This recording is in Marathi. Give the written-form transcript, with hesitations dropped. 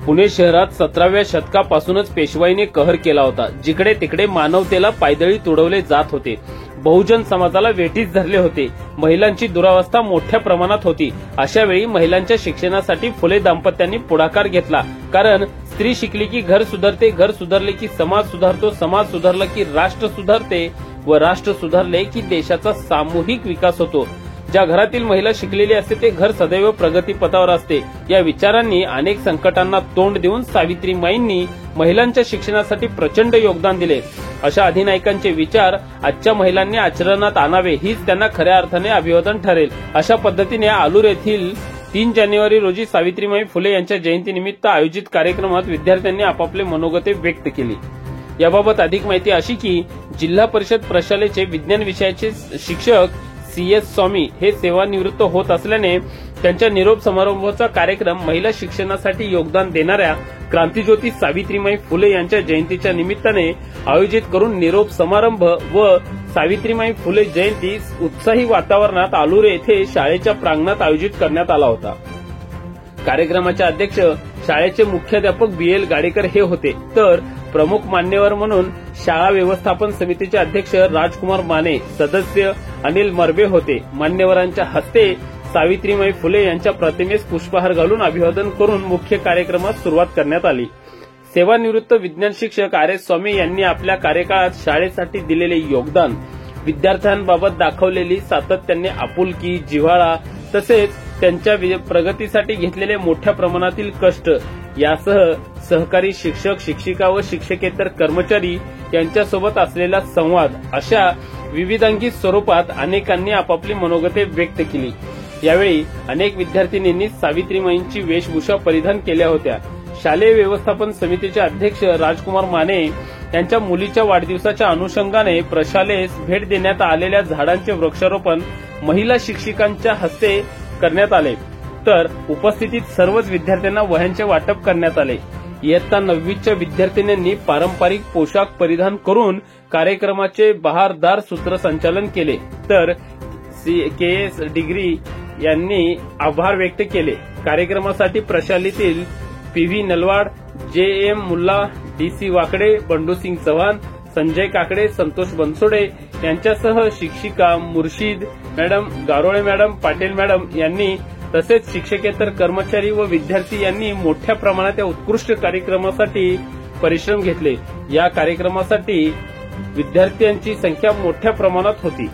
पुणे शहरात 17व्या शतकापासूनच पेशवाईने कहर केला होता। जिकडे तिकडे मानवतेला पायदळी तुडवले जात होते, बहुजन समाजाला वेठीस धरले होते, महिलांची दुरावस्था मोठ्या प्रमाणात होती। अशा वेळी महिलांच्या शिक्षणासाठी फुले दाम्पत्यांनी पुढाकार घेतला, कारण स्त्री शिकली की घर सुधारते, घर सुधारले की समाज सुधारतो, समाज सुधारला की राष्ट्र सुधारते व राष्ट्र सुधारले की देशाचा सामूहिक विकास होतो। ज्या घरातील महिला शिकलेली असते ते घर सदैव प्रगतीपथावर असते। या विचारांनी अनेक संकटांना तोंड देऊन सावित्रीमाईंनी महिलांच्या शिक्षणासाठी प्रचंड योगदान दिले। अशा अधिनायकांचे विचार आजच्या महिलांनी आचरणात आणावे हीच त्यांना खऱ्या अर्थाने अभिवादन ठरेल। अशा पद्धतीने आलूर येथील 3 जानेवारी रोजी सावित्रीमाई फुले यांच्या जयंतीनिमित्त आयोजित कार्यक्रमात विद्यार्थ्यांनी आपापले मनोगते व्यक्त केली। याबाबत अधिक माहिती अशी की जिल्हा परिषद प्रशालेचे विज्ञान विषयाचे शिक्षक CS स्वामी हे सेवानिवृत्त होत असल्याने त्यांच्या निरोप समारंभाचा कार्यक्रम महिला शिक्षणासाठी योगदान देणाऱ्या क्रांतिज्योती सावित्रीमाई फुले यांच्या जयंतीच्या निमित्ताने आयोजित करून निरोप समारंभ व सावित्रीमाई फुले जयंती उत्साही वातावरणात आलूर येथे शाळेच्या प्रांगणात आयोजित करण्यात आला होता। कार्यक्रमाचे अध्यक्ष शाळेचे मुख्याध्यापक BL गाडेकर हे होते, तर प्रमुख मान्यवर म्हणून शाळा व्यवस्थापन समितीचे अध्यक्ष राजकुमार माने, सदस्य अनिल मरबे होते। मान्यवरांच्या हस्ते सावित्रीमाई फुले यांच्या प्रतिमेस पुष्पहार घालून अभिवादन करून मुख्य कार्यक्रमास सुरुवात करण्यात आली। सेवानिवृत्त विज्ञान शिक्षक RS स्वामी यांनी आपल्या कार्यकाळात शाळेसाठी दिलेले योगदान, विद्यार्थ्यांबाबत दाखवलेली सातत्याने आपुलकी, जिव्हाळा तसेच त्यांच्या प्रगतीसाठी घेतलेले मोठ्या प्रमाणातील कष्ट यासह सहकारी शिक्षक, शिक्षिका व शिक्षकेतर कर्मचारी यांच्यासोबत असलेला संवाद अशा विविधांगी स्वरूपात अनेकांनी आपापली मनोगते व्यक्त केली। यावेळी अनेक विद्यार्थिनींनी सावित्रीमाईंची वेशभूषा परिधान केल्या होत्या। शालेय व्यवस्थापन समितीचे अध्यक्ष राजकुमार माने यांच्या मुलीच्या वाढदिवसाच्या अनुषंगाने प्रशालेस भेट देण्यात आलेल्या झाडांचे वृक्षारोपण महिला शिक्षिकांच्या हस्ते करण्यात आले, तर उपस्थितीत सर्वच विद्यार्थ्यांना वह्यांचे वाटप करण्यात आले। इयत्ता 9वीच्या विद्यार्थिनींनी पारंपरिक पोशाख परिधान करून कार्यक्रमाचे बहारदार सूत्रसंचालन केले, तर KS डिग्री यांनी आभार व्यक्त केले। कार्यक्रमासाठी प्रशालेतील PV नलवाड, JM मुल्ला, DC वाकडे, बंडूसिंग चव्हाण, संजय काकडे, संतोष बनसोडे यांच्यासह शिक्षिका मुर्शिद मॅडम, गारोळे मॅडम, पाटील मॅडम यांनी तसेच शिक्षकेतर कर्मचारी व विद्यार्थी यांनी मोठ्या प्रमाणात या उत्कृष्ट कार्यक्रमासाठी परिश्रम घेतले। या कार्यक्रमासाठी विद्यार्थ्यांची संख्या मोठ्या प्रमाणात होती।